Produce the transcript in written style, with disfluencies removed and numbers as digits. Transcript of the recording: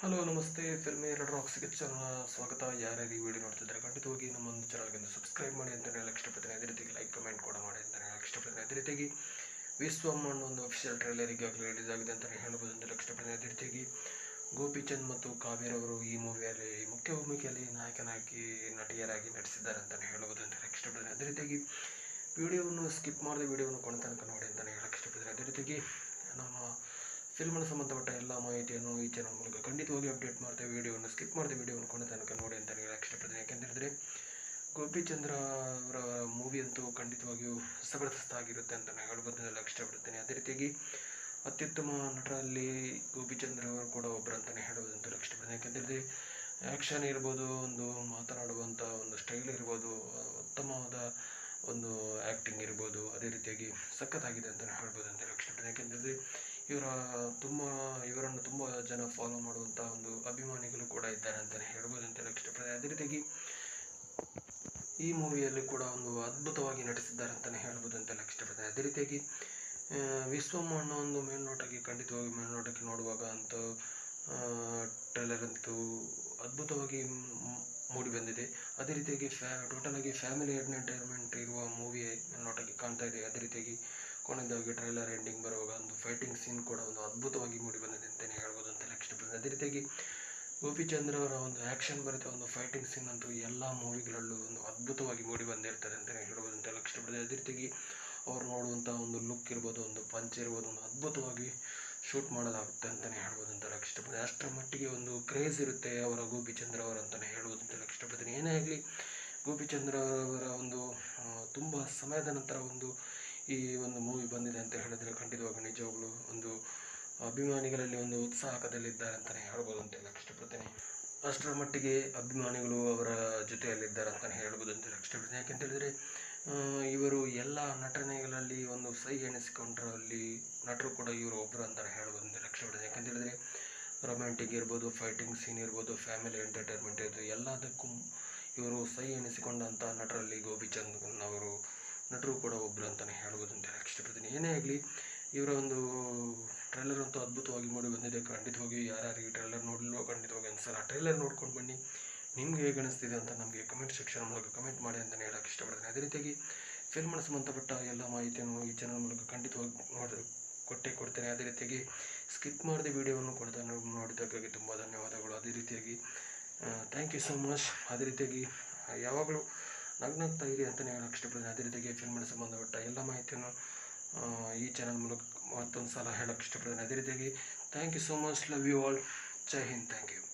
Hello ನಮಸ್ತೆ filmy red ರಾಕ್ಸ್ಗೆ channel ಸ್ವಾಗತ. ಯಾರ್ಯಾರು ಈ ವಿಡಿಯೋ ನೋಡ್ತಿದ್ದಾರೆ ಖಂಡಿತವಾಗಿ ನಮ್ಮ ಒಂದು ಚಾನಲ್ಗೆ ಸಬ್ಸ್ಕ್ರೈಬ್ ಮಾಡಿ ಅಂತ ಹೇಳಕ್ಕೆ ಇಷ್ಟಪಡ್ತೀನಿ. ಅದೇ ರೀತಿಗೆ ಲೈಕ್ ಕಮೆಂಟ್ ಕೂಡ ಮಾಡಿ ಅಂತ ಹೇಳಕ್ಕೆ ಇಷ್ಟಪಡ್ತೀನಿ. ಅದೇ ರೀತಿಯಾಗಿ ವಿಶ್ವಮ್ ಅನ್ನೋ ಒಂದು ಅಫಿಷಿಯಲ್ ಟ್ರೈಲರ್ ಈಗಾಗಲೇ ರಿಲೀಸ್ ಆಗಿದೆ ಅಂತ ಹೇಳ್ಬೋದು ಅಂತ ಹೇಳಕ್ಕೆ ಇಷ್ಟಪಡ್ತೀನಿ. ಅದೇ ರೀತಿಯಾಗಿ ಗೋಪಿಚಂದ್ ಮತ್ತು ಕಾವೇರಿ ಅವರು ಈ ಮೂವಿಯಲ್ಲಿ ಮುಖ್ಯ ಭೂಮಿಕೆಯಲ್ಲಿ ನಟಿಯರಾಗಿ ನಟಿಸಿದ್ದಾರೆ ಅಂತಲೇ ಹೇಳ್ಬೋದು ಅಂತ ಹೇಳಕ್ಕೆ ಇಷ್ಟಪಡ್ತೀನಿ. ಅದೇ ರೀತಿಯಾಗಿ ವಿಡಿಯೋವನ್ನು ಸ್ಕಿಪ್ ಮಾಡದೆ ವಿಡಿಯೋವನ್ನು ಕೊನೆ ತನಕ ನೋಡಿ ಅಂತಲೇ ಹೇಳಕ್ಕೆ ಇಷ್ಟಪಡ್ತೀನಿ. ಅದೇ ರೀತಿಯಾಗಿ ನಮ್ಮ ಫಿಲ್ಮ್ನ ಸಂಬಂಧಪಟ್ಟ ಎಲ್ಲ ಮಾಹಿತಿಯನ್ನು ಈ ಚಾನಲ್ ಮೂಲಕ ಖಂಡಿತವಾಗಿ ಅಪ್ಡೇಟ್ ಮಾಡ್ತೇವೆ. ವಿಡಿಯೋವನ್ನು ಸ್ಕಿಪ್ ಮಾಡಿದೆ ವಿಡಿಯೋವನ್ನು ಕೊನೆ ತನಕ ನೋಡಿ ಅಂತ ಹೇಳಕ್ಕೆ ಇಷ್ಟಪಡ್ತೀನಿ. ಯಾಕೆಂತೇಳಿದ್ರೆ ಗೋಪಿಚಂದ್ರ ಅವರ ಮೂವಿ ಅಂತೂ ಖಂಡಿತವಾಗಿಯೂ ಜಬರ್ದಸ್ತ್ ಆಗಿರುತ್ತೆ ಅಂತ ನಾನು ಹೇಳ್ಬೋದು ಹೇಳಕ್ಕೆ ಇಷ್ಟಪಡ್ತೀನಿ. ಅದೇ ರೀತಿಯಾಗಿ ಅತ್ಯುತ್ತಮ ನಟರಲ್ಲಿ ಗೋಪಿಚಂದ್ರ ಅವರು ಕೂಡ ಒಬ್ಬರು ಅಂತಲೇ ಹೇಳ್ಬೋದು ಅಂತ ಹೇಳಕ್ಕೆ ಇಷ್ಟಪಡ್ತೀನಿ. ಯಾಕೆಂತೇಳಿದ್ರೆ ಆ್ಯಕ್ಷನ್ ಇರ್ಬೋದು, ಒಂದು ಮಾತನಾಡುವಂಥ ಒಂದು ಸ್ಟೈಲ್ ಇರ್ಬೋದು, ಉತ್ತಮವಾದ ಒಂದು ಆ್ಯಕ್ಟಿಂಗ್ ಇರ್ಬೋದು, ಅದೇ ರೀತಿಯಾಗಿ ಸಖತ್ತಾಗಿದೆ ಅಂತಲೇ ಹೇಳ್ಬೋದು ಅಂತ ಹೇಳಕ್ಕೆ ಇಷ್ಟಪಡ್ತೀನಿ. ಯಾಕೆಂತಂದರೆ ಇವರನ್ನು ತುಂಬ ಜನ ಫಾಲೋ ಮಾಡುವಂಥ ಒಂದು ಅಭಿಮಾನಿಗಳು ಕೂಡ ಇದ್ದಾರೆ ಅಂತಲೇ ಹೇಳ್ಬೋದು ಅಂತ ಹೇಳಕ್ಕೆ ಇಷ್ಟಪಡ್ತೀನಿ. ಅದೇ ರೀತಿಯಾಗಿ ಈ ಮೂವಿಯಲ್ಲಿ ಕೂಡ ಒಂದು ಅದ್ಭುತವಾಗಿ ನಟಿಸಿದ್ದಾರೆ ಅಂತಲೇ ಹೇಳ್ಬೋದು ಅಂತ ಹೇಳಕ್ಕೆ ಇಷ್ಟಪಡ್ತೀನಿ. ಅದೇ ರೀತಿಯಾಗಿ ವಿಶ್ವಮ್ ಅನ್ನೋ ಒಂದು ಮೇಲ್ನೋಟಕ್ಕೆ ನೋಡುವಾಗ ಅಂತೂ ಟ್ರೈಲರ್ ಅಂತೂ ಅದ್ಭುತವಾಗಿ ಮೂಡಿ ಬಂದಿದೆ. ಅದೇ ರೀತಿಯಾಗಿ ಟೋಟಲಾಗಿ ಫ್ಯಾಮಿಲಿ ಎಂಟರ್ಟೈನ್ಮೆಂಟ್ ಇರುವ ಮೂವಿ ನೋಟಕ್ಕೆ ಕಾಣ್ತಾ ಇದೆ. ಅದೇ ರೀತಿಯಾಗಿ ಕೊನೆಯದಾಗಿ ಟ್ರೈಲರ್ ಎಂಡಿಂಗ್ ಬರುವಾಗ ಒಂದು ಫೈಟಿಂಗ್ ಸೀನ್ ಕೂಡ ಒಂದು ಅದ್ಭುತವಾಗಿ ಮೂಡಿ ಬಂದಿದೆ ಅಂತಲೇ ಹೇಳ್ಬೋದು ಅಂತ ಹೇಳಕ್ಕೆ ಇಷ್ಟಪಡ್ತೀನಿ. ಅದೇ ರೀತಿಯಾಗಿ ಗೋಪಿಚಂದ್ರ ಅವರ ಒಂದು ಆ್ಯಕ್ಷನ್ ಭರಿತ ಒಂದು ಫೈಟಿಂಗ್ ಸೀನ್ ಅಂತೂ ಎಲ್ಲ ಮೂವಿಗಳಲ್ಲೂ ಒಂದು ಅದ್ಭುತವಾಗಿ ಮೂಡಿ ಬಂದಿರ್ತದೆ ಅಂತಲೇ ಹೇಳ್ಬೋದು ಅಂತ ಹೇಳಕ್ಕೆ ಇಷ್ಟಪಡ್ತೀನಿ. ಅದೇ ರೀತಿಯಾಗಿ ಅವ್ರು ನೋಡುವಂಥ ಒಂದು ಲುಕ್ ಇರ್ಬೋದು, ಒಂದು ಪಂಚ್ ಇರ್ಬೋದು, ಒಂದು ಅದ್ಭುತವಾಗಿ ಶೂಟ್ ಮಾಡಲಾಗುತ್ತೆ ಅಂತಲೇ ಹೇಳ್ಬೋದು ಅಂತ ಹೇಳಕ್ಕೆ ಇಷ್ಟಪಡ್ತೀನಿ. ಅಷ್ಟರ ಮಟ್ಟಿಗೆ ಒಂದು ಕ್ರೇಜ್ ಇರುತ್ತೆ ಅವರ ಗೋಪಿಚಂದ್ರ ಅವರು ಅಂತಲೇ ಹೇಳ್ಬೋದು ಅಂತ ಹೇಳಕ್ಕೆ ಇಷ್ಟಪಡ್ತೀನಿ. ಏನೇ ಆಗಲಿ ಗೋಪಿಚಂದ್ರ ಅವರ ಒಂದು ತುಂಬ ಸಮಯದ ನಂತರ ಈ ಒಂದು ಮೂವಿ ಬಂದಿದೆ ಅಂತ ಹೇಳಿದರೆ ಖಂಡಿತವಾಗಿ ನಿಜವಾಗ್ಲೂ ಒಂದು ಅಭಿಮಾನಿಗಳಲ್ಲಿ ಒಂದು ಉತ್ಸಾಹಕದಲ್ಲಿದ್ದಾರೆ ಅಂತಲೇ ಹೇಳ್ಬೋದು ಅಂತ ಹೇಳಕ್ಕೆ ಇಷ್ಟಪಡ್ತೀನಿ. ಅಷ್ಟರ ಮಟ್ಟಿಗೆ ಅಭಿಮಾನಿಗಳು ಅವರ ಜೊತೆಯಲ್ಲಿದ್ದಾರೆ ಅಂತಲೇ ಹೇಳ್ಬೋದು ಅಂತ ಹೇಳಕ್ಕೆ ಇಷ್ಟಪಡ್ತೀನಿ. ಯಾಕೆಂತೇಳಿದರೆ ಇವರು ಎಲ್ಲ ನಟನೆಗಳಲ್ಲಿ ಒಂದು ಸೈ ಎಣಿಸಿಕೊಂಡರಲ್ಲಿ ನಟರು ಕೂಡ ಇವರು ಒಬ್ಬರು ಅಂತಲೇ ಹೇಳ್ಬೋದು ಅಂತ ಹೇಳಕ್ಕೆ ಇಷ್ಟಪಡ್ತೀನಿ. ಯಾಕೆಂತೇಳಿದರೆ ರೊಮ್ಯಾಂಟಿಕ್ ಇರ್ಬೋದು, ಫೈಟಿಂಗ್ ಸೀನ್ ಇರ್ಬೋದು, ಫ್ಯಾಮಿಲಿ ಎಂಟರ್ಟೈನ್ಮೆಂಟ್ ಇರ್ಬೋದು, ಎಲ್ಲದಕ್ಕೂ ಇವರು ಸೈ ಎಣಿಸಿಕೊಂಡಂಥ ನಟರಲ್ಲಿ ಗೋಪಿಚಂದ್ ಅವರು ನಟರು ಕೂಡ ಒಬ್ಬರು ಅಂತಲೇ ಹೇಳ್ಬೋದು ಅಂತ ಹೇಳಕ್ಕೆ ಇಷ್ಟಪಡ್ತೀನಿ. ಏನೇ ಆಗಲಿ ಇವರ ಒಂದು ಟ್ರೈಲರ್ ಅಂತೂ ಅದ್ಭುತವಾಗಿ ಮೂಡಿ ಬಂದಿದೆ. ಖಂಡಿತವಾಗಿ ಯಾರ್ಯಾರು ಈ ಟ್ರೈಲರ್ ನೋಡಲಿಲ್ಲೋ ಖಂಡಿತವಾಗಿ ಒಂದ್ಸಲ ಟ್ರೈಲರ್ ನೋಡ್ಕೊಂಡು ಬನ್ನಿ. ನಿಮ್ಗೆ ಹೇಗೆ ಅನಿಸ್ತಿದೆ ಅಂತ ನಮಗೆ ಕಮೆಂಟ್ ಸೆಕ್ಷನ್ ಮೂಲಕ ಕಮೆಂಟ್ ಮಾಡಿ ಅಂತಲೇ ಹೇಳಕ್ಕೆ ಇಷ್ಟಪಡ್ತೀನಿ. ಅದೇ ರೀತಿಯಾಗಿ ಫಿಲ್ಮ್ನ ಸಂಬಂಧಪಟ್ಟ ಎಲ್ಲ ಮಾಹಿತಿಯನ್ನು ಈ ಚಾನಲ್ ಮೂಲಕ ಖಂಡಿತವಾಗಿ ಕೊಡ್ತೇನೆ. ಅದೇ ರೀತಿಯಾಗಿ ಸ್ಕಿಪ್ ಮಾಡಿದ ವಿಡಿಯೋವನ್ನು ಕೂಡ ನೋಡಿದ್ದಕ್ಕಾಗಿ ತುಂಬ ಧನ್ಯವಾದಗಳು. ಅದೇ ರೀತಿಯಾಗಿ ಥ್ಯಾಂಕ್ ಯು ಸೊ ಮಚ್. ಅದೇ ರೀತಿಯಾಗಿ ಯಾವಾಗಲೂ ನಗ್ನಾಗ್ತಾ ಇರಿ ಅಂತಲೇ ಹೇಳಕ್ಕೆ ಇಷ್ಟಪಡ್ತೀನಿ. ಅದೇ ರೀತಿಯಾಗಿ ಫಿಲ್ಮ್ನ ಸಂಬಂಧಪಟ್ಟ ಎಲ್ಲ ಮಾಹಿತಿಯನ್ನು ಈ ಚಾನಲ್ ಮೂಲಕ ಮತ್ತೊಂದು ಸಲ ಹೇಳಕ್ಕೆ ಇಷ್ಟಪಡ್ತೀನಿ. ಅದೇ ರೀತಿಯಾಗಿ thank you so much. Love you all. ಜೈ ಹಿಂದ್. Thank you.